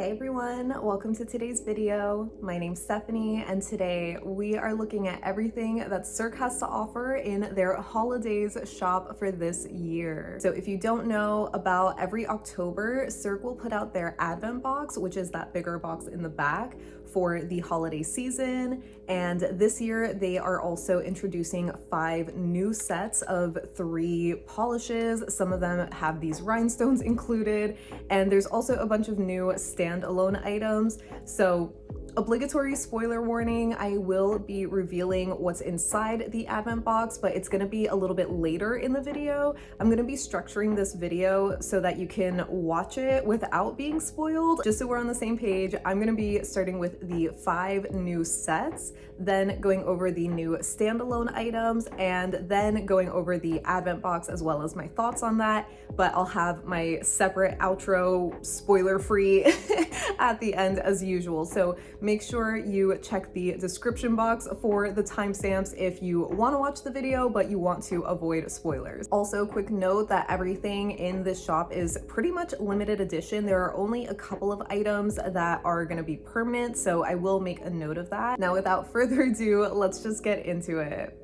Hey everyone, welcome to today's video. My name's Stephanie and today we are looking at everything that Cirque has to offer in their Holodazed shop for this year. So if you don't know, about every October, Cirque will put out their Advent box, which is that bigger box in the back for the holiday season. And this year they are also introducing 5 new sets of 3 polishes. Some of them have these rhinestones included, and there's also a bunch of new standalone items. So obligatory spoiler warning, I will be revealing what's inside the Advent box, but it's gonna be a little bit later in the video. I'm gonna be structuring this video so that you can watch it without being spoiled. Just so we're on the same page, I'm gonna be starting with the 5 new sets, then going over the new standalone items, and then going over the Advent box as well as my thoughts on that. But I'll have my separate outro, spoiler-free, at the end as usual. So make sure you check the description box for the timestamps if you want to watch the video but you want to avoid spoilers. Also, quick note that everything in this shop is pretty much limited edition. There are only a couple of items that are going to be permanent, so I will make a note of that. Now, without further ado, let's just get into it.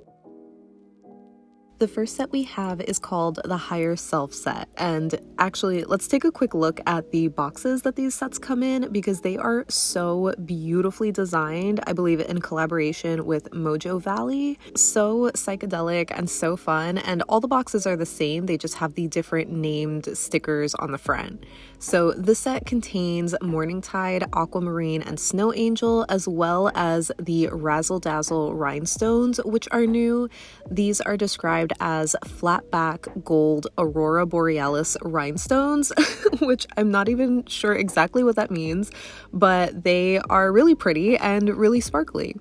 The first set we have is called the Higher Self set, and actually let's take a quick look at the boxes that these sets come in because they are so beautifully designed, I believe in collaboration with Mojo Valley. So psychedelic and so fun, and all the boxes are the same, they just have the different named stickers on the front. So this set contains Morningtide, Aquamarine, and Snow Angel, as well as the Razzle Dazzle Rhinestones, which are new. These are described as flatback gold Aurora Borealis rhinestones, which I'm not even sure exactly what that means, but they are really pretty and really sparkly.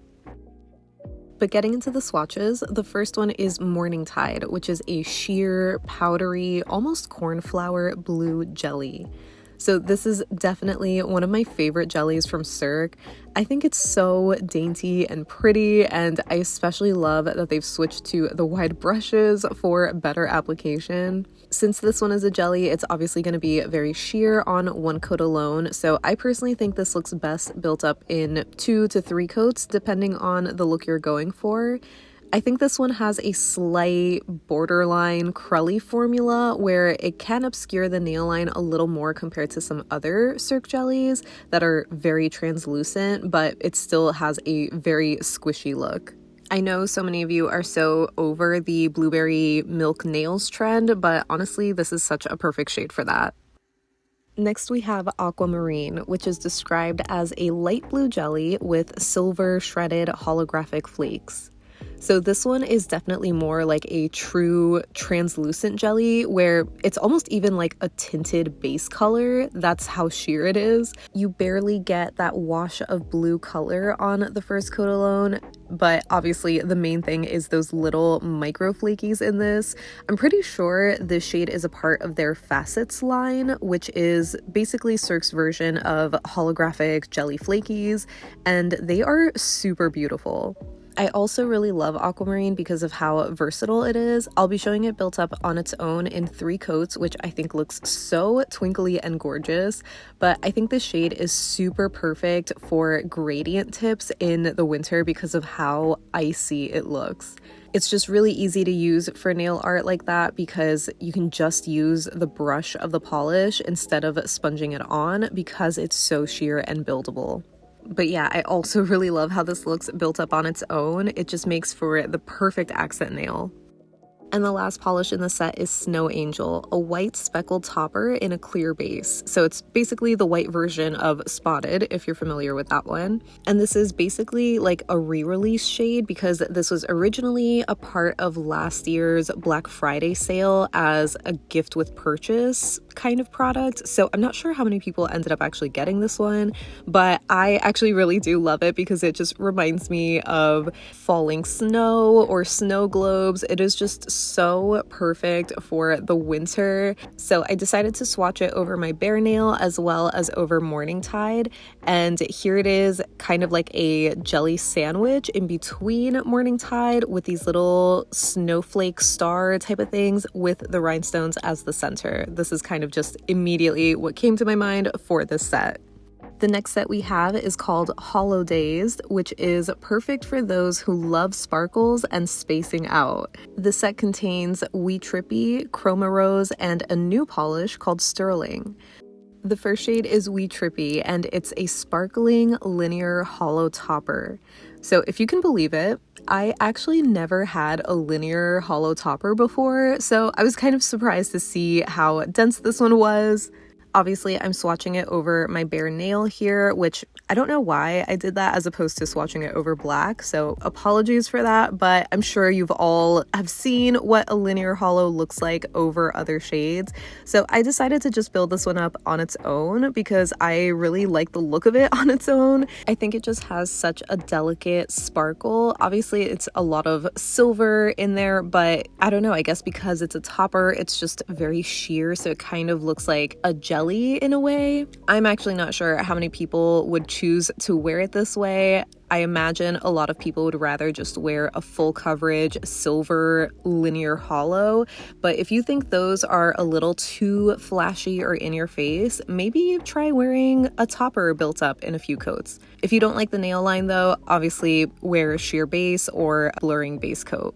But getting into the swatches, the first one is Morningtide, which is a sheer, powdery, almost cornflower blue jelly. So this is definitely one of my favorite jellies from Cirque. I think it's so dainty and pretty, and I especially love that they've switched to the wide brushes for better application. Since this one is a jelly, it's obviously going to be very sheer on one coat alone, so I personally think this looks best built up in 2 to 3 coats, depending on the look you're going for. I think this one has a slight borderline crully formula where it can obscure the nail line a little more compared to some other Cirque jellies that are very translucent, but it still has a very squishy look. I know so many of you are so over the blueberry milk nails trend, but honestly, this is such a perfect shade for that. Next we have Aquamarine, which is described as a light blue jelly with silver shredded holographic flakes. So this one is definitely more like a true translucent jelly where it's almost even like a tinted base color. That's how sheer it is. You barely get that wash of blue color on the first coat alone, but obviously the main thing is those little micro flakies in this. I'm pretty sure this shade is a part of their Facets line, which is basically Cirque's version of holographic jelly flakies, and they are super beautiful. I also really love Aquamarine because of how versatile it is. I'll be showing it built up on its own in 3 coats, which I think looks so twinkly and gorgeous, but I think this shade is super perfect for gradient tips in the winter because of how icy it looks. It's just really easy to use for nail art like that because you can just use the brush of the polish instead of sponging it on because it's so sheer and buildable. But yeah, I also really love how this looks built up on its own. It just makes for the perfect accent nail. And the last polish in the set is Snow Angel, a white speckled topper in a clear base. So it's basically the white version of Spotted, if you're familiar with that one. And this is basically like a re-release shade because this was originally a part of last year's Black Friday sale as a gift with purchase kind of product. So I'm not sure how many people ended up actually getting this one, but I actually really do love it because it just reminds me of falling snow or snow globes. It is just so perfect for the winter. So I decided to swatch it over my bare nail as well as over Morningtide, and here it is, kind of like a jelly sandwich in between Morningtide with these little snowflake star type of things with the rhinestones as the center. This is kind of just immediately what came to my mind for this set. The next set we have is called Holodazed, which is perfect for those who love sparkles and spacing out. The set contains Trippy, Chroma Rosa, and a new polish called Sterling. The first shade is Trippy, and it's a sparkling linear holo topper. So if you can believe it, I actually never had a linear holo topper before, so I was kind of surprised to see how dense this one was. Obviously, I'm swatching it over my bare nail here, which I don't know why I did that as opposed to swatching it over black, so apologies for that, but I'm sure you've all have seen what a linear holo looks like over other shades. So I decided to just build this one up on its own because I really like the look of it on its own. I think it just has such a delicate sparkle. Obviously, it's a lot of silver in there, but I don't know, I guess because it's a topper, it's just very sheer, so it kind of looks like a jelly in a way. I'm actually not sure how many people would choose to wear it this way. I imagine a lot of people would rather just wear a full coverage silver linear holo, but if you think those are a little too flashy or in your face, maybe try wearing a topper built up in a few coats. If you don't like the nail line though, obviously wear a sheer base or blurring base coat.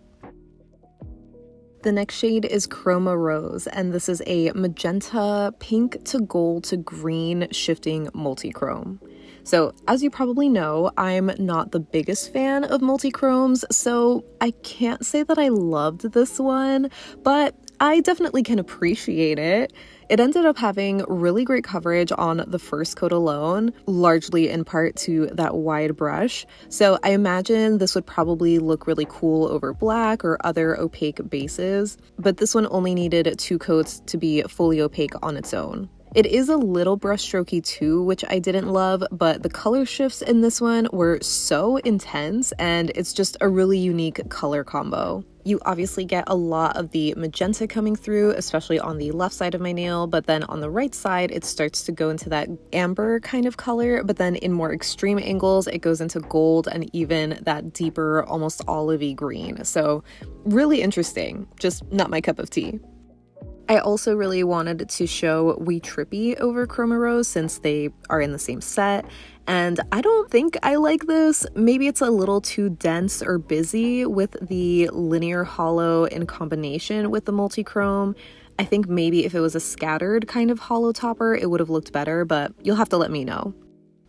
The next shade is Chroma Rosa, and this is a magenta pink to gold to green shifting multi-chrome. So as you probably know, I'm not the biggest fan of multi-chromes, so I can't say that I loved this one, but I definitely can appreciate it. It ended up having really great coverage on the first coat alone, largely in part to that wide brush. So I imagine this would probably look really cool over black or other opaque bases, but this one only needed 2 coats to be fully opaque on its own. It is a little brushstrokey too, which I didn't love, but the color shifts in this one were so intense and it's just a really unique color combo. You obviously get a lot of the magenta coming through, especially on the left side of my nail, but then on the right side, it starts to go into that amber kind of color, but then in more extreme angles, it goes into gold and even that deeper, almost olivey green. So really interesting, just not my cup of tea. I also really wanted to show Trippy over Chroma Rosa since they are in the same set, and I don't think I like this. Maybe it's a little too dense or busy with the linear holo in combination with the multi-chrome. I think maybe if it was a scattered kind of holo topper, it would have looked better, but you'll have to let me know.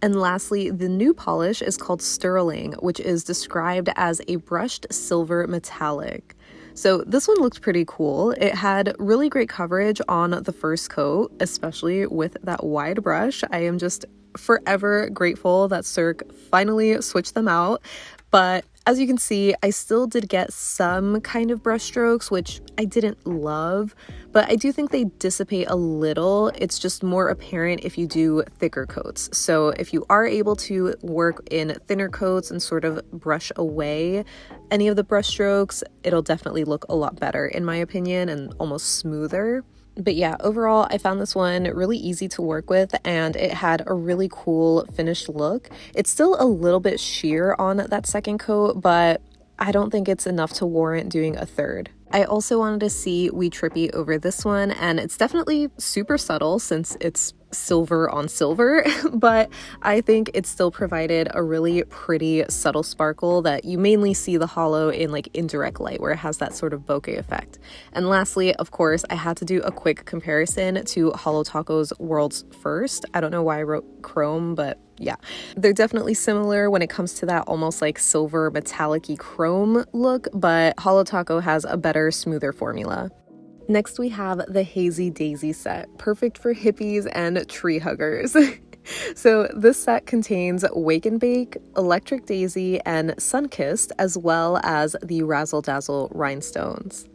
And lastly, the new polish is called Sterling, which is described as a brushed silver metallic. So this one looked pretty cool. It had really great coverage on the first coat, especially with that wide brush. I am just forever grateful that Cirque finally switched them out. But as you can see, I still did get some kind of brush strokes, which I didn't love, but I do think they dissipate a little. It's just more apparent if you do thicker coats. So if you are able to work in thinner coats and sort of brush away any of the brush strokes, it'll definitely look a lot better in my opinion and almost smoother. But yeah, overall, I found this one really easy to work with and it had a really cool finished look. It's still a little bit sheer on that second coat, but I don't think it's enough to warrant doing a third. I also wanted to see Trippy over this one, and it's definitely super subtle since it's silver on silver, but I think it still provided a really pretty subtle sparkle that you mainly see the holo in like indirect light where it has that sort of bokeh effect. And lastly, of course, I had to do a quick comparison to Holo Taco's World's First. I don't know why I wrote chrome, but yeah, they're definitely similar when it comes to that almost like silver metallic-y chrome look, but Holo Taco has a better, smoother formula. Next we have the Hazy Daisy set, perfect for hippies and tree huggers. So this set contains Wake and Bake, Electric Daisy, and Sunkissed, as well as the Razzle Dazzle Rhinestones.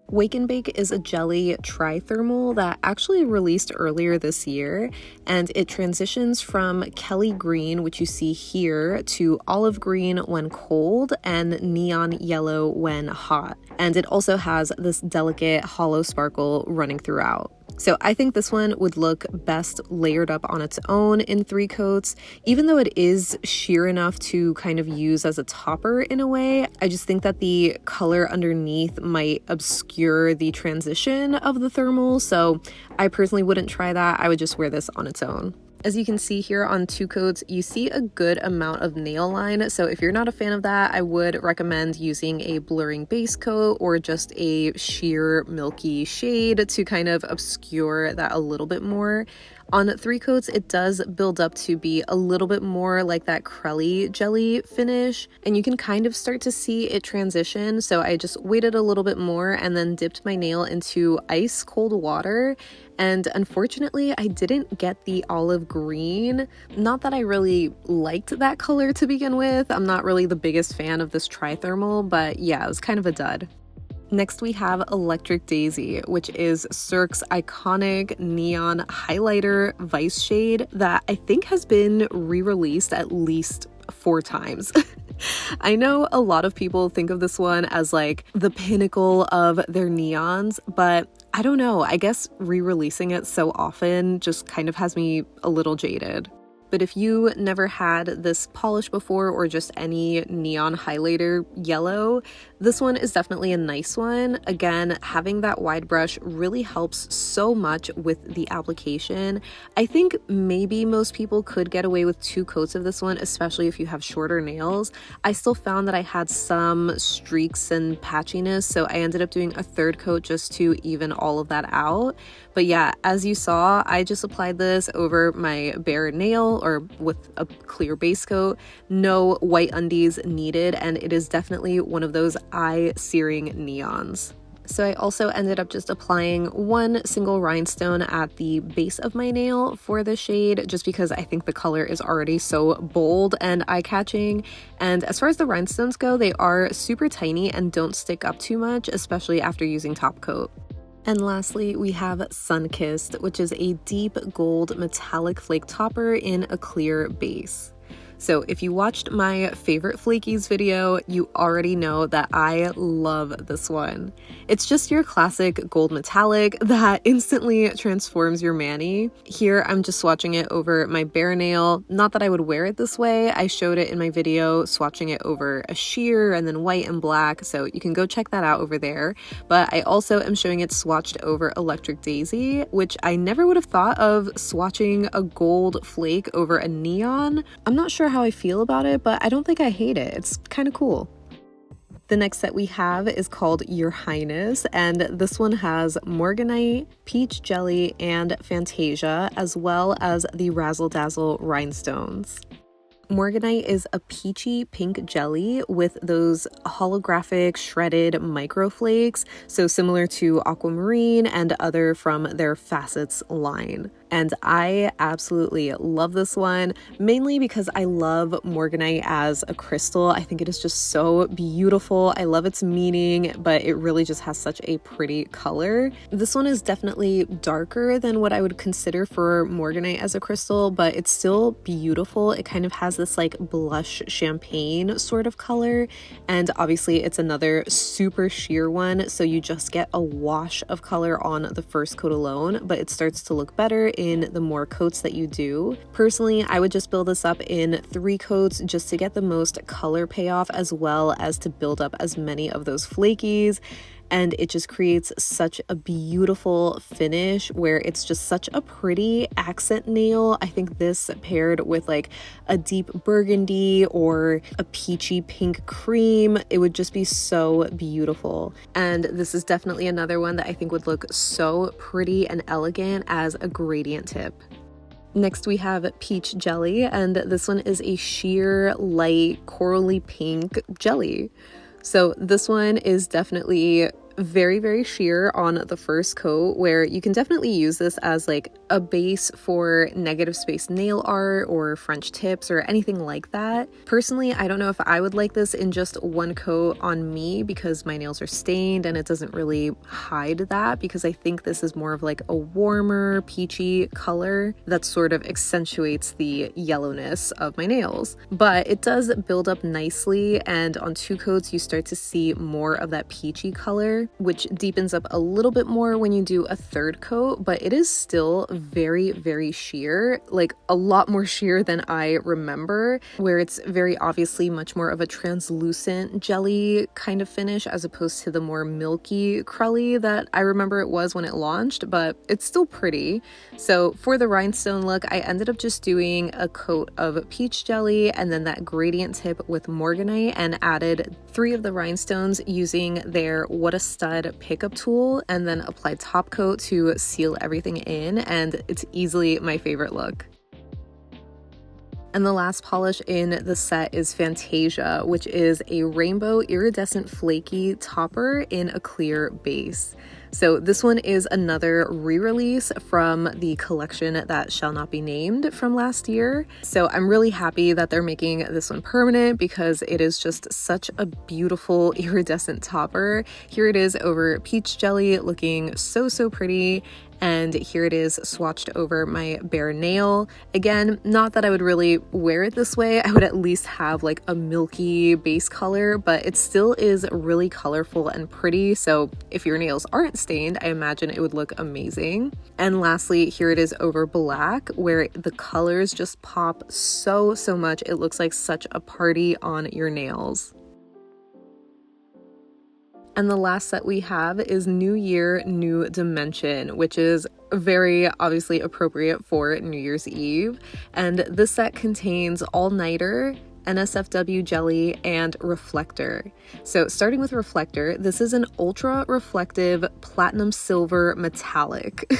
Wake and Bake is a jelly trithermal that actually released earlier this year, and it transitions from Kelly green, which you see here, to olive green when cold and neon yellow when hot. And it also has this delicate hollow sparkle running throughout. So I think this one would look best layered up on its own in 3 coats. Even though it is sheer enough to kind of use as a topper in a way, I just think that the color underneath might obscure the transition of the thermal. So I personally wouldn't try that. I would just wear this on its own. As you can see here on 2 coats, you see a good amount of nail line, so if you're not a fan of that, I would recommend using a blurring base coat or just a sheer milky shade to kind of obscure that a little bit more. On 3 coats, it does build up to be a little bit more like that crelly jelly finish, and you can kind of start to see it transition. So I just waited a little bit more and then dipped my nail into ice cold water. And unfortunately, I didn't get the olive green. Not that I really liked that color to begin with. I'm not really the biggest fan of this trithermal, but yeah, it was kind of a dud. Next we have Electric Daisy, which is Cirque's iconic neon highlighter vice shade that I think has been re-released at least 4 times. I know a lot of people think of this one as like the pinnacle of their neons, but I don't know, I guess re-releasing it so often just kind of has me a little jaded. But if you never had this polish before or just any neon highlighter yellow, this one is definitely a nice one. Again, having that wide brush really helps so much with the application. I think maybe most people could get away with 2 coats of this one, especially if you have shorter nails. I still found that I had some streaks and patchiness, so I ended up doing a 3rd coat just to even all of that out. But yeah, as you saw, I just applied this over my bare nail or with a clear base coat. No white undies needed, and it is definitely one of those eye-searing neons. So I also ended up just applying 1 single rhinestone at the base of my nail for the shade, just because I think the color is already so bold and eye-catching. And as far as the rhinestones go, they are super tiny and don't stick up too much, especially after using top coat. And lastly, we have Sunkissed, which is a deep gold metallic flake topper in a clear base. So if you watched my favorite flakies video, you already know that I love this one. It's just your classic gold metallic that instantly transforms your mani. Here I'm just swatching it over my bare nail. Not that I would wear it this way. I showed it in my video swatching it over a sheer and then white and black, so you can go check that out over there. But I also am showing it swatched over Electric Daisy, which I never would have thought of swatching a gold flake over a neon. I'm not sure how I feel about it, but I don't think I hate it. It's kind of cool. The next set we have is called Your Highness, and this one has Morganite, Peach Jelly, and Fantasia, as well as the Razzle Dazzle Rhinestones. Morganite is a peachy pink jelly with those holographic shredded microflakes, so similar to Aquamarine and other from their Facets line. And I absolutely love this one, mainly because I love Morganite as a crystal. I think it is just so beautiful. I love its meaning, but it really just has such a pretty color. This one is definitely darker than what I would consider for Morganite as a crystal, but it's still beautiful. It kind of has this like blush champagne sort of color, and obviously it's another super sheer one, so you just get a wash of color on the first coat alone, but it starts to look better in the more coats that you do. Personally, I would just build this up in 3 coats just to get the most color payoff, as well as to build up as many of those flakies. And it just creates such a beautiful finish where it's just such a pretty accent nail. I think this paired with like a deep burgundy or a peachy pink cream, it would just be so beautiful. And this is definitely another one that I think would look so pretty and elegant as a gradient tip. Next we have Peach Jelly, and this one is a sheer light corally pink jelly. So this one is definitely very, very sheer on the first coat, where you can definitely use this as like a base for negative space nail art or French tips or anything like that. Personally, I don't know if I would like this in just 1 coat on me because my nails are stained and it doesn't really hide that, because I think this is more of like a warmer peachy color that sort of accentuates the yellowness of my nails. But it does build up nicely, and on 2 coats you start to see more of that peachy color. which deepens up a little bit more when you do a third coat, but it is still very, very sheer, like a lot more sheer than I remember, where it's very obviously much more of a translucent jelly kind of finish as opposed to the more milky crully that I remember it was when it launched, but it's still pretty. So for the rhinestone look, I ended up just doing a coat of peach jelly and then that gradient tip with Morganite, and added 3 of the rhinestones using their What a Stud pickup tool, and then applied top coat to seal everything in, and it's easily my favorite look. And the last polish in the set is Fantasia, which is a rainbow iridescent flaky topper in a clear base. So this one is another re-release from the collection that shall not be named from last year. So I'm really happy that they're making this one permanent because it is just such a beautiful iridescent topper. Here it is over peach jelly, looking so, so pretty. And here it is swatched over my bare nail. Again, not that I would really wear it this way. I would at least have like a milky base color, but it still is really colorful and pretty. So if your nails aren't stained, I imagine it would look amazing. And lastly, here it is over black, where the colors just pop so, so much. It looks like such a party on your nails. And the last set we have is New Year, New Dimension, which is very obviously appropriate for New Year's Eve. And this set contains All Nighter, NSFW Jelly, and Reflektor. So starting with Reflektor, this is an ultra reflective platinum silver metallic.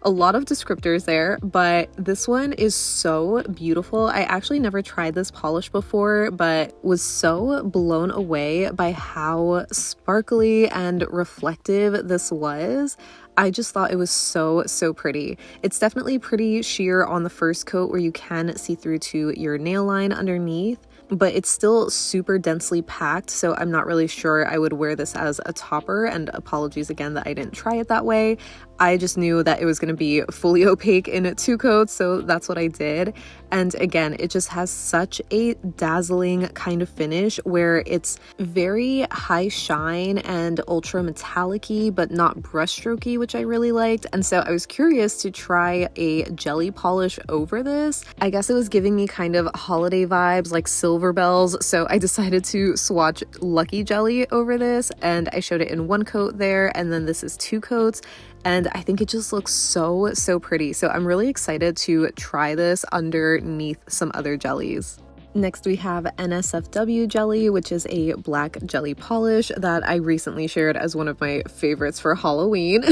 A lot of descriptors there, but this one is so beautiful. I actually never tried this polish before, but was so blown away by how sparkly and reflective this was. I just thought it was so, so pretty. It's definitely pretty sheer on the first coat where you can see through to your nail line underneath, but it's still super densely packed, so I'm not really sure I would wear this as a topper, and apologies again that I didn't try it that way. I just knew that it was going to be fully opaque in 2 coats, so that's what I did. And again, it just has such a dazzling kind of finish where it's very high shine and ultra metallic-y, but not brushstrokey, which I really liked. And so I was curious to try a jelly polish over this. I guess it was giving me kind of holiday vibes, like silver bells, so I decided to swatch Lucky Jelly over this, and I showed it in 1 coat there, and then this is 2 coats. And I think it just looks so, so pretty. So I'm really excited to try this underneath some other jellies. Next we have NSFW Jelly, which is a black jelly polish that I recently shared as one of my favorites for Halloween.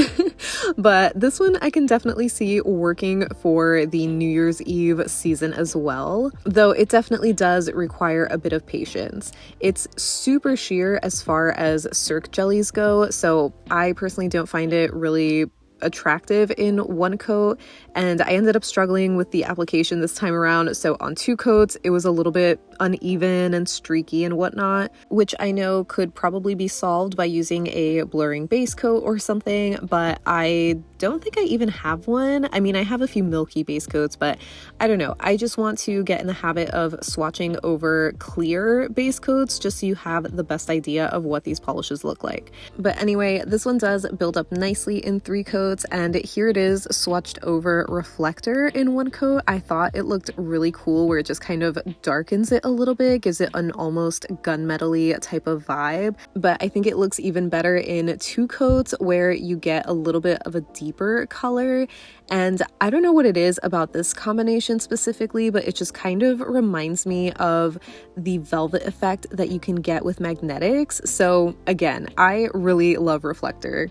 But this one I can definitely see working for the New Year's Eve season as well, though it definitely does require a bit of patience. It's super sheer as far as Cirque jellies go, so I personally don't find it really attractive in 1 coat, and I ended up struggling with the application this time around. So on 2 coats it was a little bit uneven and streaky and whatnot, which I know could probably be solved by using a blurring base coat or something, but I don't think I even have one. I mean, I have a few milky base coats, but I don't know. I just want to get in the habit of swatching over clear base coats just so you have the best idea of what these polishes look like. But anyway, this one does build up nicely in 3 coats, and here it is swatched over Reflektor in 1 coat. I thought it looked really cool where it just kind of darkens it a little bit, gives it an almost gunmetal-y type of vibe, but I think it looks even better in 2 coats where you get a little bit of a deeper color. And I don't know what it is about this combination specifically, but it just kind of reminds me of the velvet effect that you can get with magnetics. So again, I really love Reflektor.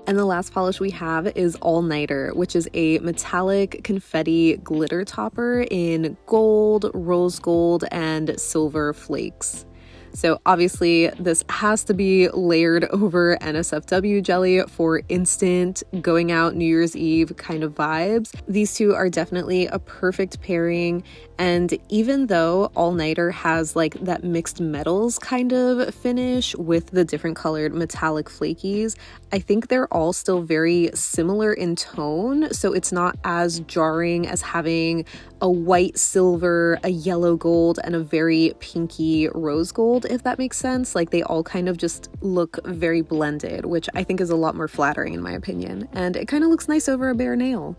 And the last polish we have is All Nighter, which is a metallic confetti glitter topper in gold, rose gold, and silver flakes. So obviously this has to be layered over NSFW Jelly for instant going out New Year's Eve kind of vibes. These 2 are definitely a perfect pairing, and even though All Nighter has like that mixed metals kind of finish with the different colored metallic flakies, I think they're all still very similar in tone, so it's not as jarring as having a white silver, a yellow gold, and a very pinky rose gold, if that makes sense. Like they all kind of just look very blended, which I think is a lot more flattering in my opinion. And it kind of looks nice over a bare nail.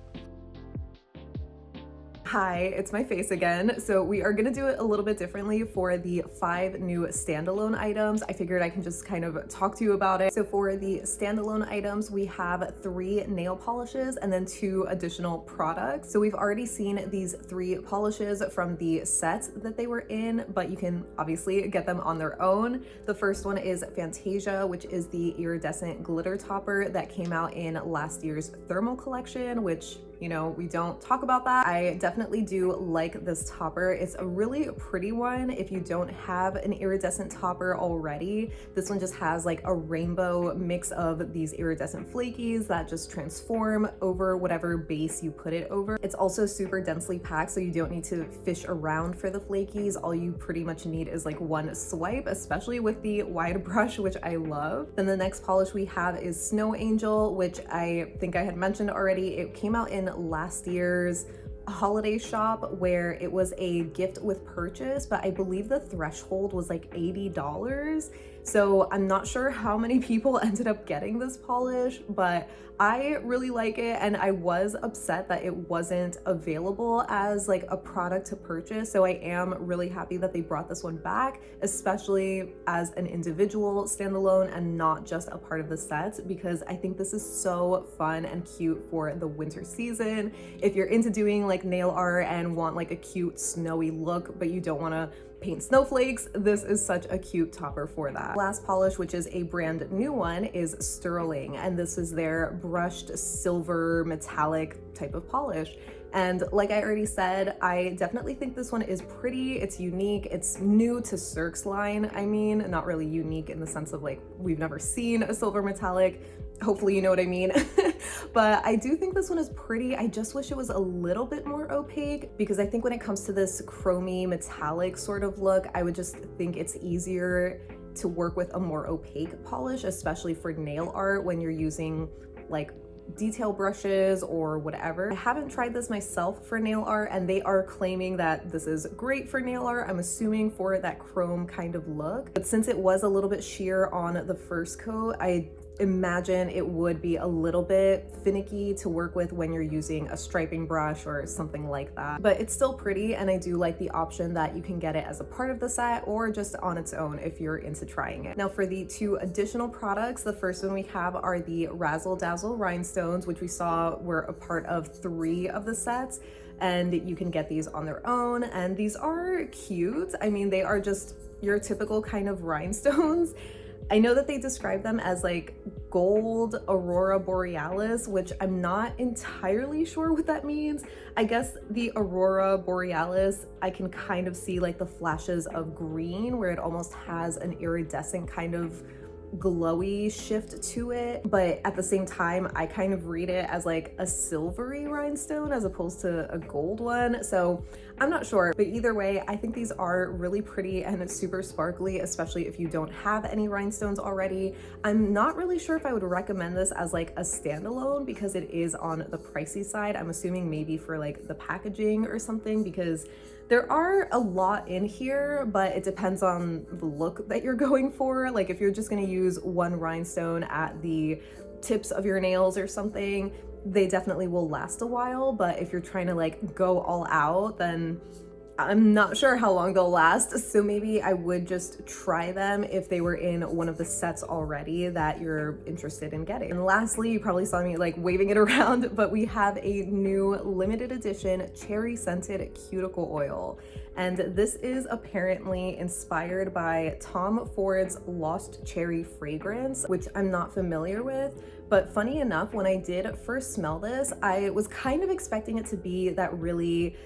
Hi, it's my face again. So we are gonna do it a little bit differently for the 5 new standalone items. I figured I can just kind of talk to you about it. So for the standalone items, we have 3 nail polishes and then 2 additional products. So we've already seen these 3 polishes from the sets that they were in, but you can obviously get them on their own. The first one is Fantasia, which is the iridescent glitter topper that came out in last year's thermal collection, which, you know, we don't talk about that. I definitely do like this topper. It's a really pretty one if you don't have an iridescent topper already. This one just has like a rainbow mix of these iridescent flakies that just transform over whatever base you put it over. It's also super densely packed, so you don't need to fish around for the flakies. All you pretty much need is like one swipe, especially with the wide brush, which I love. Then the next polish we have is Snow Angel, which I think I had mentioned already. It came out in last year's holiday shop where it was a gift with purchase, but I believe the threshold was like $80. So I'm not sure how many people ended up getting this polish, but I really like it, and I was upset that it wasn't available as like a product to purchase. So I am really happy that they brought this one back, especially as an individual standalone and not just a part of the set, because I think this is so fun and cute for the winter season. If you're into doing like nail art and want like a cute snowy look, but you don't want to paint snowflakes, this is such a cute topper for that. Last polish, which is a brand new one, is Sterling, and this is their brushed silver metallic type of polish. And like I already said, I definitely think this one is pretty. It's unique. It's new to Cirque's line. I mean, not really unique in the sense of like we've never seen a silver metallic. Hopefully you know what I mean. But I do think this one is pretty. I just wish it was a little bit more opaque, because I think when it comes to this chromy metallic sort of look, I would just think it's easier to work with a more opaque polish, especially for nail art when you're using like detail brushes or whatever. I haven't tried this myself for nail art, and they are claiming that this is great for nail art. I'm assuming for that chrome kind of look. But since it was a little bit sheer on the first coat, I imagine it would be a little bit finicky to work with when you're using a striping brush or something like that. But it's still pretty, and I do like the option that you can get it as a part of the set or just on its own if you're into trying it. Now for the 2 additional products, the first one we have are the Razzle Dazzle Rhinestones, which we saw were a part of 3 of the sets, and you can get these on their own, and these are cute. I mean, they are just your typical kind of rhinestones. I know that they describe them as like gold aurora borealis, which I'm not entirely sure what that means. I guess the aurora borealis, I can kind of see like the flashes of green where it almost has an iridescent kind of glowy shift to it, but at the same time I kind of read it as like a silvery rhinestone as opposed to a gold one, so I'm not sure. But either way, I think these are really pretty and super sparkly, especially if you don't have any rhinestones already. I'm not really sure if I would recommend this as like a standalone because it is on the pricey side. I'm assuming maybe for like the packaging or something, because there are a lot in here, but it depends on the look that you're going for. Like if you're just gonna use one rhinestone at the tips of your nails or something, they definitely will last a while. But if you're trying to like go all out, then I'm not sure how long they'll last. So maybe I would just try them if they were in one of the sets already that you're interested in getting. And lastly, you probably saw me like waving it around, but we have a new limited edition cherry scented cuticle oil. And this is apparently inspired by Tom Ford's Lost Cherry fragrance, which I'm not familiar with. But funny enough, when I did first smell this, I was kind of expecting it to be that really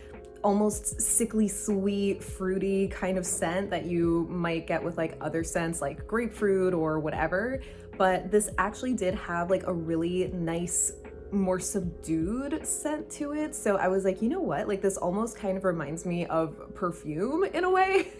almost sickly sweet, fruity kind of scent that you might get with like other scents like grapefruit or whatever. But this actually did have like a really nice more subdued scent to it. So I was like, you know what, like this almost kind of reminds me of perfume in a way.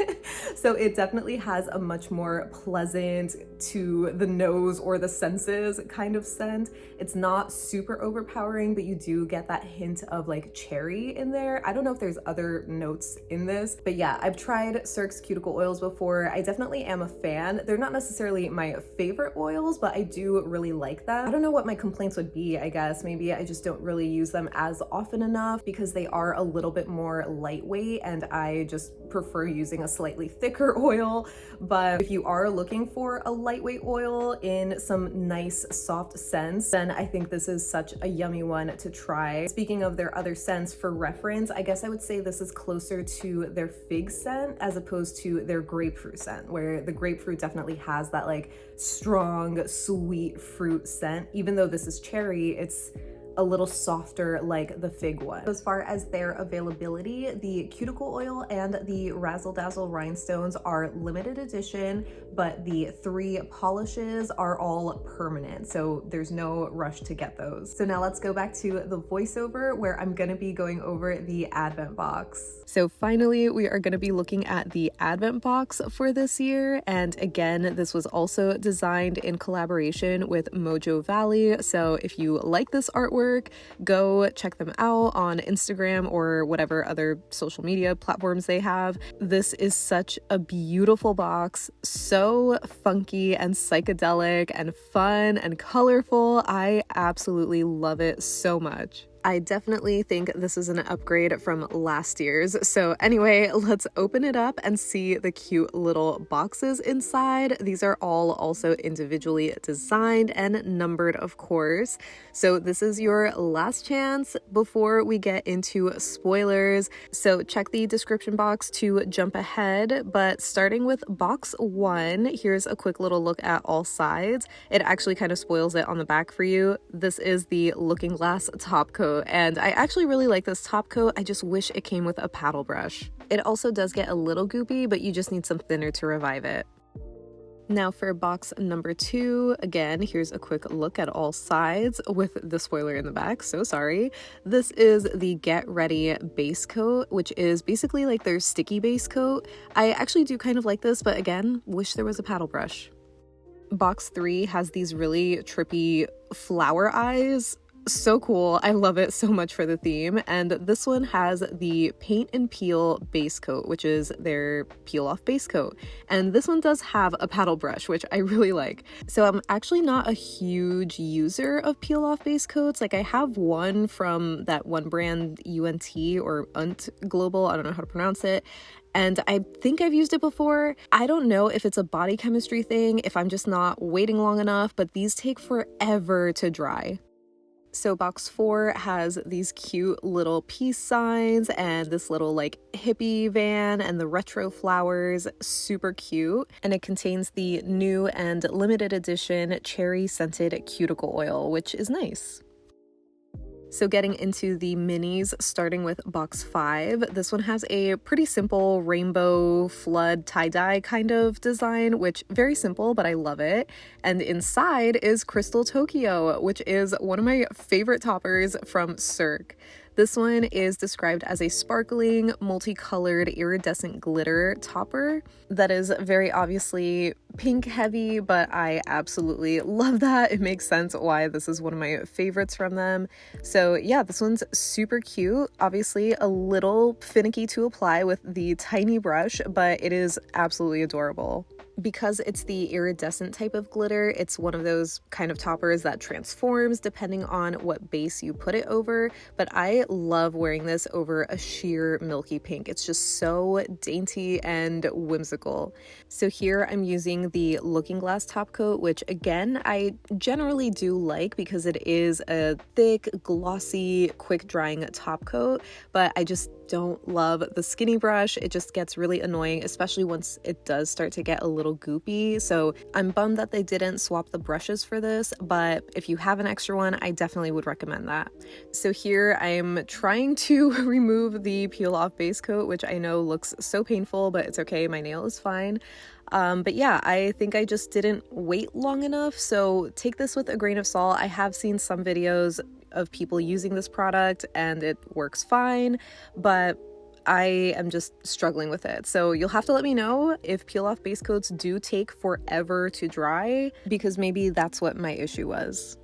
So it definitely has a much more pleasant to the nose or the senses kind of scent. It's not super overpowering, but you do get that hint of like cherry in there. I don't know if there's other notes in this, but yeah, I've tried Cirque's cuticle oils before. I definitely am a fan. They're not necessarily my favorite oils, but I do really like them. I don't know what my complaints would be, I guess. Maybe I just don't really use them as often enough because they are a little bit more lightweight and I just prefer using a slightly thicker oil. But if you are looking for a lightweight oil in some nice soft scents, then I think this is such a yummy one to try. Speaking of their other scents, for reference, I guess I would say this is closer to their fig scent as opposed to their grapefruit scent, where the grapefruit definitely has that like strong sweet fruit scent. Even though this is cherry, it's a little softer like the fig one. As far as their availability, the cuticle oil and the Razzle Dazzle Rhinestones are limited edition, but the 3 polishes are all permanent, so there's no rush to get those. So now let's go back to the voiceover where I'm gonna be going over the advent box. So finally, we are gonna be looking at the advent box for this year, and again, this was also designed in collaboration with Mojo Valley, so if you like this artwork, go check them out on Instagram or whatever other social media platforms they have. This is such a beautiful box, so funky and psychedelic and fun and colorful. I absolutely love it so much. I definitely think this is an upgrade from last year's. So anyway, let's open it up and see the cute little boxes inside. These are all also individually designed and numbered, of course. So this is your last chance before we get into spoilers. So check the description box to jump ahead, but starting with box 1, here's a quick little look at all sides. It actually kind of spoils it on the back for you. This is the Looking Glass top coat, and I actually really like this top coat. I just wish it came with a paddle brush. It also does get a little goopy, but you just need some thinner to revive it. Now for box number 2, again, here's a quick look at all sides with the spoiler in the back, so sorry. This is the Get Ready base coat, which is basically like their sticky base coat. I actually do kind of like this, but again, wish there was a paddle brush. Box 3 has these really trippy flower eyes. So cool. I love it so much for the theme. And this one has the Paint and Peel base coat, which is their peel off base coat. And this one does have a paddle brush, which I really like. So I'm actually not a huge user of peel off base coats. Like I have one from that one brand UNT or UNT Global. I don't know how to pronounce it. And I think I've used it before. I don't know if it's a body chemistry thing, if I'm just not waiting long enough, but these take forever to dry. So box 4 has these cute little peace signs and this little like hippie van and the retro flowers, super cute. And it contains the new and limited edition cherry scented cuticle oil, which is nice. So getting into the minis, starting with box 5, this one has a pretty simple rainbow flood tie-dye kind of design, which very simple, but I love it. And inside is Crystal Tokyo, which is one of my favorite toppers from Cirque. This one is described as a sparkling, multicolored, iridescent glitter topper that is very obviously pink heavy, but I absolutely love that. It makes sense why this is one of my favorites from them. So yeah, this one's super cute. Obviously a little finicky to apply with the tiny brush, but it is absolutely adorable. Because it's the iridescent type of glitter, it's one of those kind of toppers that transforms depending on what base you put it over, but I love wearing this over a sheer milky pink. It's just so dainty and whimsical. So here I'm using the Looking Glass top coat, which again, I generally do like because it is a thick, glossy, quick drying top coat, but I just don't love the skinny brush. It just gets really annoying, especially once it does start to get a little goopy. So I'm bummed that they didn't swap the brushes for this, but if you have an extra one, I definitely would recommend that. So here I'm trying to remove the peel off base coat, which I know looks so painful, but it's okay. My nail is fine. But yeah, I think I just didn't wait long enough. So take this with a grain of salt. I have seen some videos of people using this product and it works fine, but I am just struggling with it. So you'll have to let me know if peel off base coats do take forever to dry, because maybe that's what my issue was.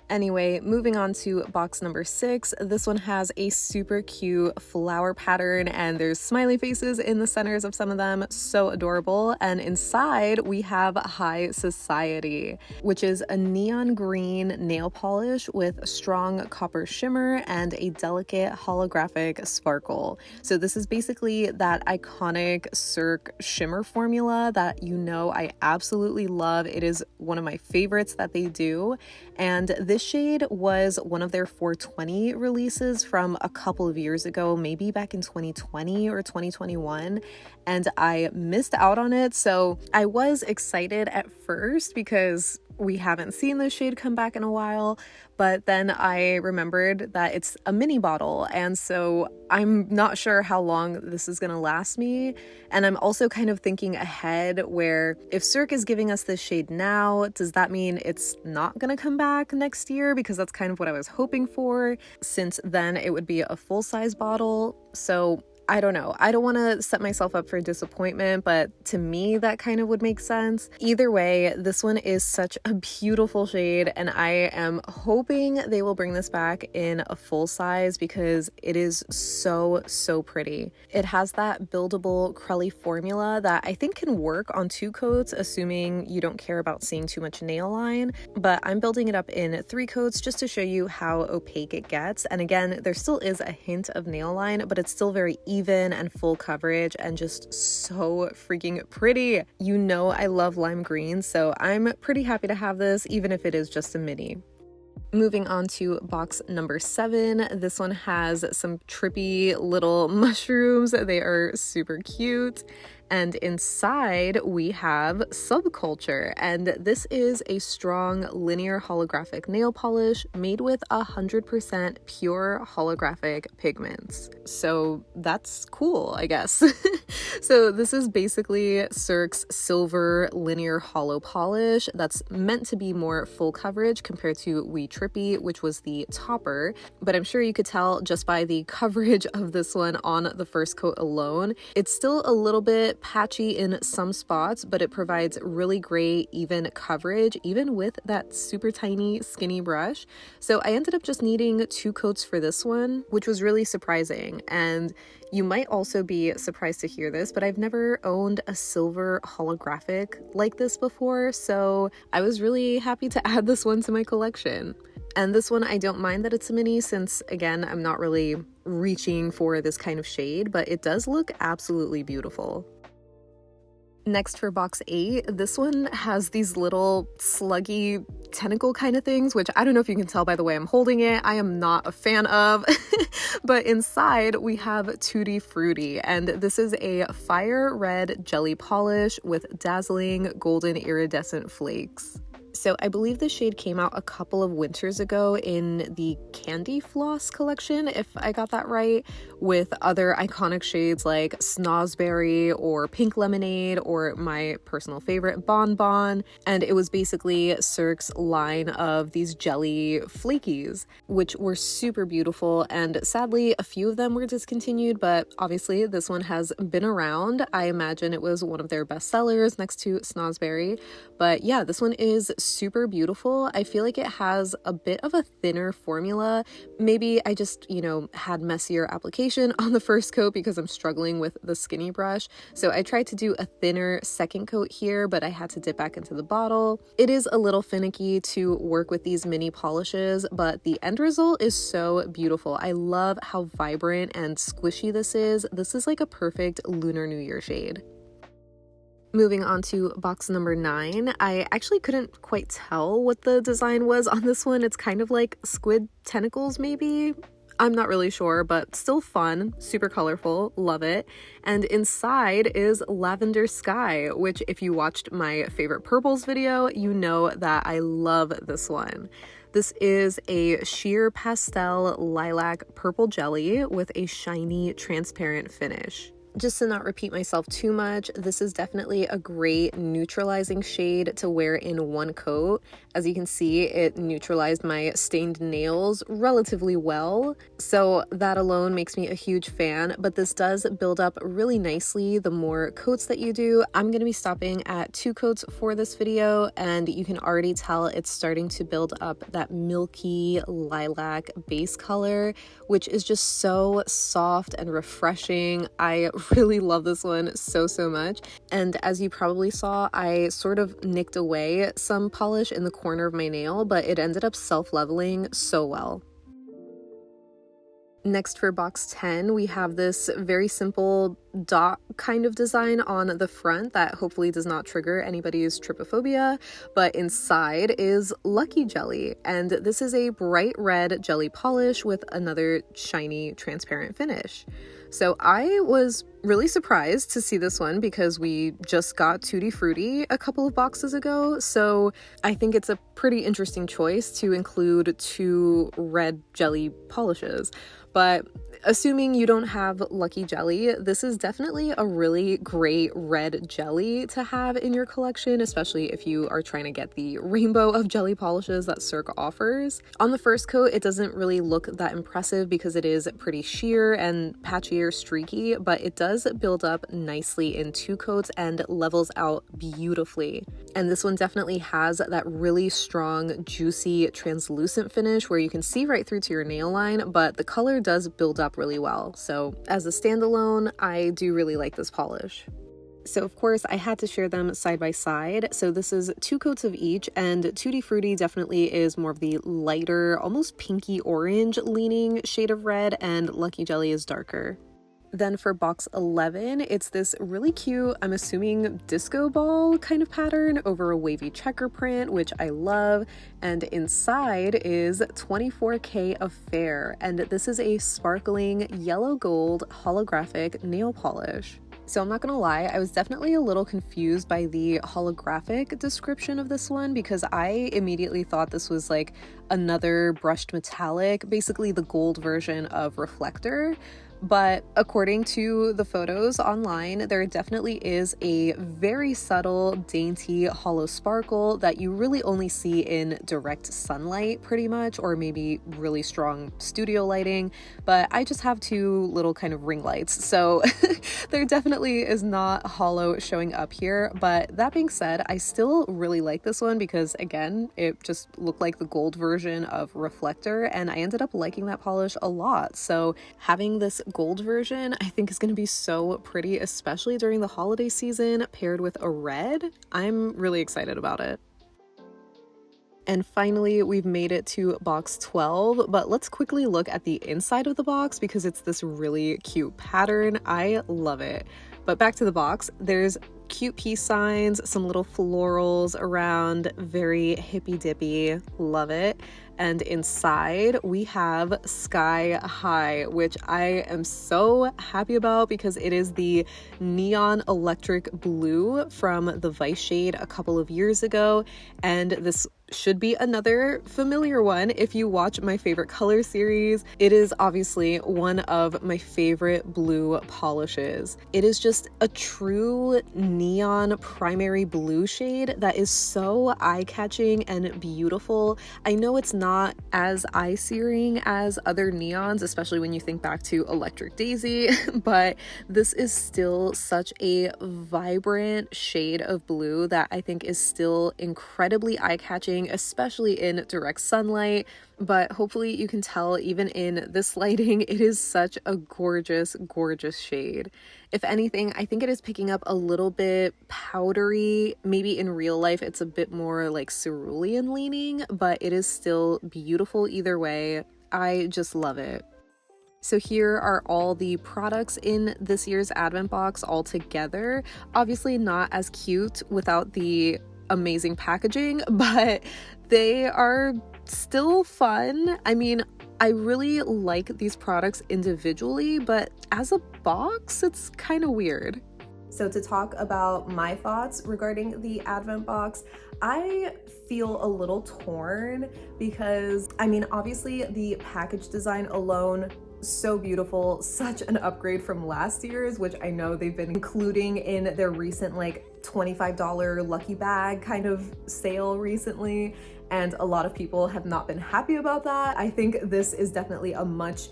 Anyway, moving on to box number 6. This one has a super cute flower pattern and there's smiley faces in the centers of some of them. So adorable. And inside we have High Society, which is a neon green nail polish with strong copper shimmer and a delicate holographic sparkle. So this is basically that iconic Cirque shimmer formula that you know I absolutely love. It is one of my favorites that they do. And this shade was one of their 420 releases from a couple of years ago, maybe back in 2020 or 2021, and I missed out on it. So I was excited at first because we haven't seen this shade come back in a while, but then I remembered that it's a mini bottle, and so I'm not sure how long this is gonna last me. And I'm also kind of thinking ahead, where if Cirque is giving us this shade now, does that mean it's not gonna come back next year? Because that's kind of what I was hoping for, since then it would be a full-size bottle. So I don't know. I don't want to set myself up for disappointment, but to me that kind of would make sense. Either way, this one is such a beautiful shade, and I am hoping they will bring this back in a full size because it is so pretty. It has that buildable crelly formula that I think can work on 2 coats, assuming you don't care about seeing too much nail line, but I'm building it up in 3 coats just to show you how opaque it gets. And again, there still is a hint of nail line, but it's still very even and full coverage and just so freaking pretty. You know I love lime green, so I'm pretty happy to have this, even if it is just a mini. Moving on to box number 7. This one has some trippy little mushrooms. They are super cute. And inside we have Subculture, and this is a strong linear holographic nail polish made with 100% pure holographic pigments. So that's cool, I guess. So this is basically Cirque's silver linear hollow polish that's meant to be more full coverage compared to Wee Trippy, which was the topper. But I'm sure you could tell just by the coverage of this one on the first coat alone. It's still a little bit patchy in some spots, but it provides really great even coverage, even with that super tiny skinny brush. So I ended up just needing 2 coats for this one, which was really surprising. And you might also be surprised to hear this, but I've never owned a silver holographic like this before, so I was really happy to add this one to my collection. And this one, I don't mind that it's a mini, since again, I'm not really reaching for this kind of shade, but it does look absolutely beautiful. Next, for box 8, this one has these little sluggy tentacle kind of things, which I don't know if you can tell by the way I'm holding it, I am not a fan of. But inside we have Tutti Frutti, and this is a fire red jelly polish with dazzling golden iridescent flakes. So I believe the shade came out a couple of winters ago in the Candy Floss collection, if I got that right, with other iconic shades like Snozberry or Pink Lemonade or my personal favorite Bon Bon. And it was basically Cirque's line of these jelly flakies, which were super beautiful. And sadly, a few of them were discontinued, but obviously this one has been around. I imagine it was one of their best sellers next to Snozberry. But yeah, this one is super beautiful. I feel like it has a bit of a thinner formula. Maybe I just, had messier application on the first coat because I'm struggling with the skinny brush. So I tried to do a thinner second coat here, but I had to dip back into the bottle. It is a little finicky to work with these mini polishes, but the end result is so beautiful. I love how vibrant and squishy this is. This is like a perfect Lunar New Year shade. Moving on to box number 9, I actually couldn't quite tell what the design was on this one. It's kind of like squid tentacles maybe? I'm not really sure, but still fun, super colorful, love it. And inside is Lavender Sky, which if you watched my favorite purples video, you know that I love this one. This is a sheer pastel lilac purple jelly with a shiny transparent finish. Just to not repeat myself too much, this is definitely a great neutralizing shade to wear in one coat. As you can see, it neutralized my stained nails relatively well, so that alone makes me a huge fan, but this does build up really nicely the more coats that you do. I'm going to be stopping at 2 coats for this video, and you can already tell it's starting to build up that milky lilac base color, which is just so soft and refreshing. I really love this one so much, and as you probably saw, I sort of nicked away some polish in the corner of my nail, but it ended up self-leveling so well. Next, for box 10, we have this very simple dot kind of design on the front that hopefully does not trigger anybody's trypophobia, but inside is Lucky Jelly, and this is a bright red jelly polish with another shiny transparent finish. So I was really surprised to see this one because we just got Tutti Frutti a couple of boxes ago, so I think it's a pretty interesting choice to include 2 red jelly polishes. But assuming you don't have Lucky Jelly, this is definitely a really great red jelly to have in your collection, especially if you are trying to get the rainbow of jelly polishes that Cirque offers. On the first coat, it doesn't really look that impressive because it is pretty sheer and patchy or streaky, but it does build up nicely in 2 coats and levels out beautifully. And this one definitely has that really strong, juicy, translucent finish where you can see right through to your nail line, but the color does build up really well. So as a standalone, I do really like this polish. So of course I had to share them side by side. So this is 2 coats of each, and Tutti Frutti definitely is more of the lighter, almost pinky orange leaning shade of red, and Lucky Jelly is darker. Then for box 11, it's this really cute, I'm assuming disco ball kind of pattern over a wavy checker print, which I love. And inside is 24K of Fair, and this is a sparkling yellow gold holographic nail polish. So I'm not gonna lie, I was definitely a little confused by the holographic description of this one because I immediately thought this was like another brushed metallic, basically the gold version of Reflektor. But according to the photos online, there definitely is a very subtle, dainty, hollow sparkle that you really only see in direct sunlight pretty much, or maybe really strong studio lighting. But I just have 2 little kind of ring lights, so there definitely is not hollow showing up here. But that being said, I still really like this one because again, it just looked like the gold version of Reflektor, and I ended up liking that polish a lot. So having this gold version I think is going to be so pretty, especially during the holiday season paired with a red. I'm really excited about it. And finally, we've made it to box 12, but let's quickly look at the inside of the box because it's this really cute pattern. I love it. But back to the box, there's cute peace signs, some little florals around, very hippy dippy, love it. And inside we have Sky High, which I am so happy about because it is the neon electric blue from the Vice shade a couple of years ago, and this should be another familiar one if you watch my favorite color series. It is obviously one of my favorite blue polishes. It is just a true neon primary blue shade that is so eye-catching and beautiful. I know it's not as eye-searing as other neons, especially when you think back to Electric Daisy, but this is still such a vibrant shade of blue that I think is still incredibly eye-catching, especially in direct sunlight. But hopefully you can tell even in this lighting, it is such a gorgeous, gorgeous shade. If anything, I think it is picking up a little bit powdery. Maybe in real life it's a bit more like cerulean leaning, but it is still beautiful either way. I just love it. So here are all the products in this year's advent box all together. Obviously not as cute without the amazing packaging, but they are still fun. I mean, I really like these products individually, but as a box, it's kind of weird. So to talk about my thoughts regarding the advent box, I feel a little torn because, I mean, obviously the package design alone so beautiful, such an upgrade from last year's, which I know they've been including in their recent like $25 lucky bag kind of sale recently, and a lot of people have not been happy about that. I think this is definitely a much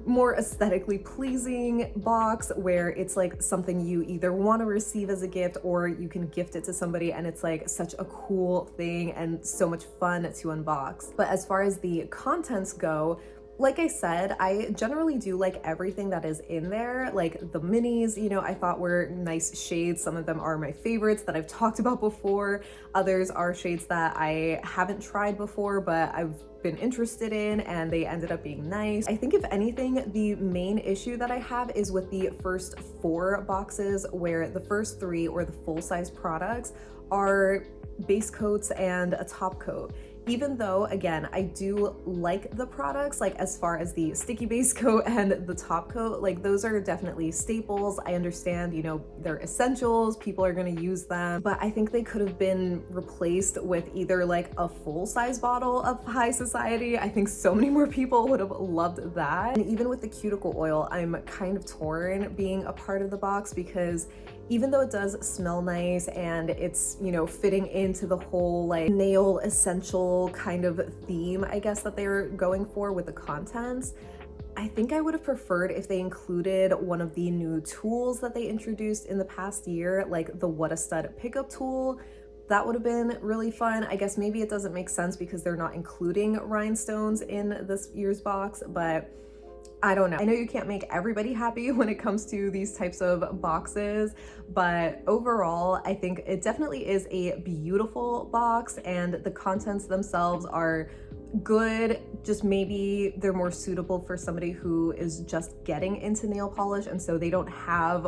more aesthetically pleasing box where it's like something you either want to receive as a gift or you can gift it to somebody, and it's like such a cool thing and so much fun to unbox. But as far as the contents go, like I said, I generally do like everything that is in there. Like the minis, you know, I thought were nice shades. Some of them are my favorites that I've talked about before. Others are shades that I haven't tried before, but I've been interested in, and they ended up being nice. I think if anything, the main issue that I have is with the first 4 boxes, where the first 3 or the full-size products are base coats and a top coat. Even though, again, I do like the products, like as far as the sticky base coat and the top coat, like those are definitely staples. I understand, you know, they're essentials, people are gonna use them, but I think they could have been replaced with either like a full-size bottle of High Society. I think so many more people would have loved that. And even with the cuticle oil, I'm kind of torn being a part of the box, because even though it does smell nice and it's, you know, fitting into the whole like nail essential kind of theme, I guess, that they're going for with the contents, I think I would have preferred if they included one of the new tools that they introduced in the past year, like the What a Stud pickup tool. That would have been really fun. I guess maybe it doesn't make sense because they're not including rhinestones in this year's box, but I don't know. I know you can't make everybody happy when it comes to these types of boxes, but overall, I think it definitely is a beautiful box, and the contents themselves are good. Just maybe they're more suitable for somebody who is just getting into nail polish, and so they don't have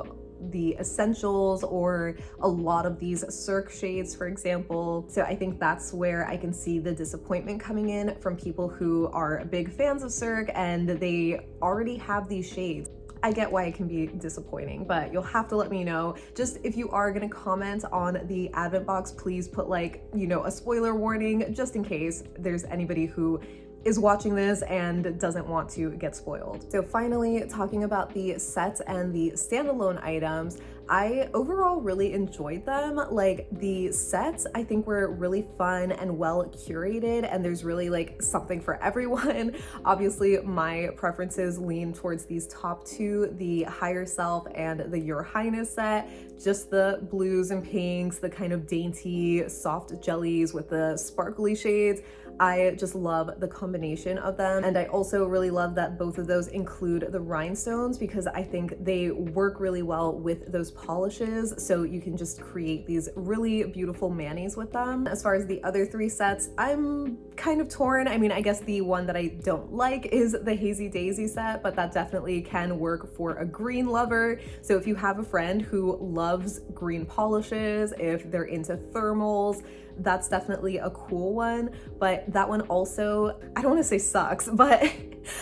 the essentials or a lot of these Cirque shades, for example. So I think that's where I can see the disappointment coming in from people who are big fans of Cirque and they already have these shades. I get why it can be disappointing, but you'll have to let me know. Just if you are gonna comment on the advent box, please put like, you know, a spoiler warning, just in case there's anybody who is watching this and doesn't want to get spoiled. So finally, talking about the sets and the standalone items, I overall really enjoyed them. Like the sets, I think were really fun and well curated, and there's really like something for everyone. Obviously, my preferences lean towards these top 2, the Higher Self and the Your Highness set. Just the blues and pinks, the kind of dainty, soft jellies with the sparkly shades. I just love the combination of them. And I also really love that both of those include the rhinestones, because I think they work really well with those polishes. So you can just create these really beautiful manis with them. As far as the other 3 sets, I'm kind of torn. I mean, I guess the one that I don't like is the Hazy Daisy set, but that definitely can work for a green lover. So if you have a friend who loves green polishes, if they're into thermals, that's definitely a cool one. But that one also, I don't want to say sucks, but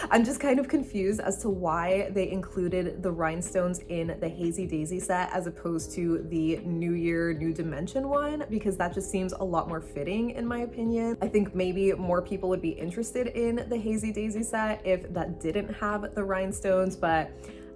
I'm just kind of confused as to why they included the rhinestones in the Hazy Daisy set as opposed to the New Year, New Dimension one, because that just seems a lot more fitting in my opinion. I think maybe more people would be interested in the Hazy Daisy set if that didn't have the rhinestones, but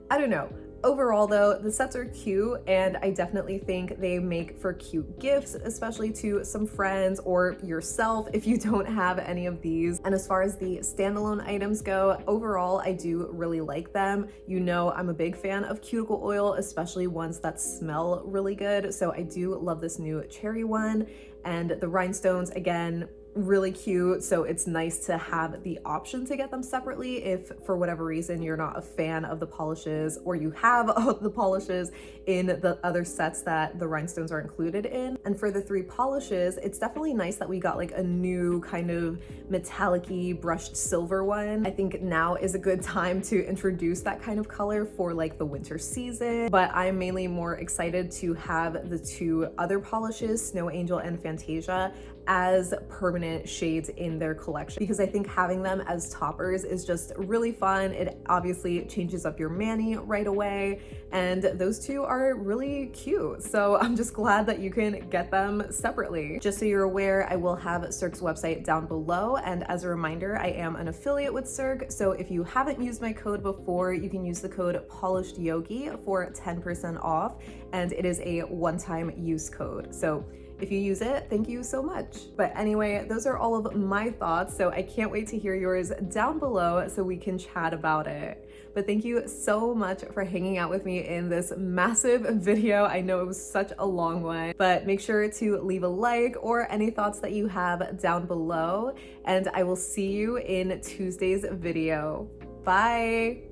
I don't know. Overall though, the sets are cute, and I definitely think they make for cute gifts, especially to some friends or yourself if you don't have any of these. And as far as the standalone items go, overall I do really like them. You know, I'm a big fan of cuticle oil, especially ones that smell really good. So I do love this new cherry one, and the rhinestones, again, really cute. So it's nice to have the option to get them separately if for whatever reason you're not a fan of the polishes, or you have the polishes in the other sets that the rhinestones are included in. And for the 3 polishes, it's definitely nice that we got like a new kind of metallic-y brushed silver one. I think now is a good time to introduce that kind of color for like the winter season, but I'm mainly more excited to have the 2 other polishes, Snow Angel and Fantasia. as permanent shades in their collection, because I think having them as toppers is just really fun. It obviously changes up your mani right away, and those two are really cute. So I'm just glad that you can get them separately. Just so you're aware, I will have Cirque's website down below, and as a reminder, I am an affiliate with Cirque, so if you haven't used my code before, you can use the code PolishedYogi for 10% off, and it is a one-time use code. So if you use it, thank you so much. But anyway, those are all of my thoughts, so I can't wait to hear yours down below so we can chat about it. But thank you so much for hanging out with me in this massive video. I know it was such a long one, but make sure to leave a like or any thoughts that you have down below, and I will see you in Tuesday's video. Bye.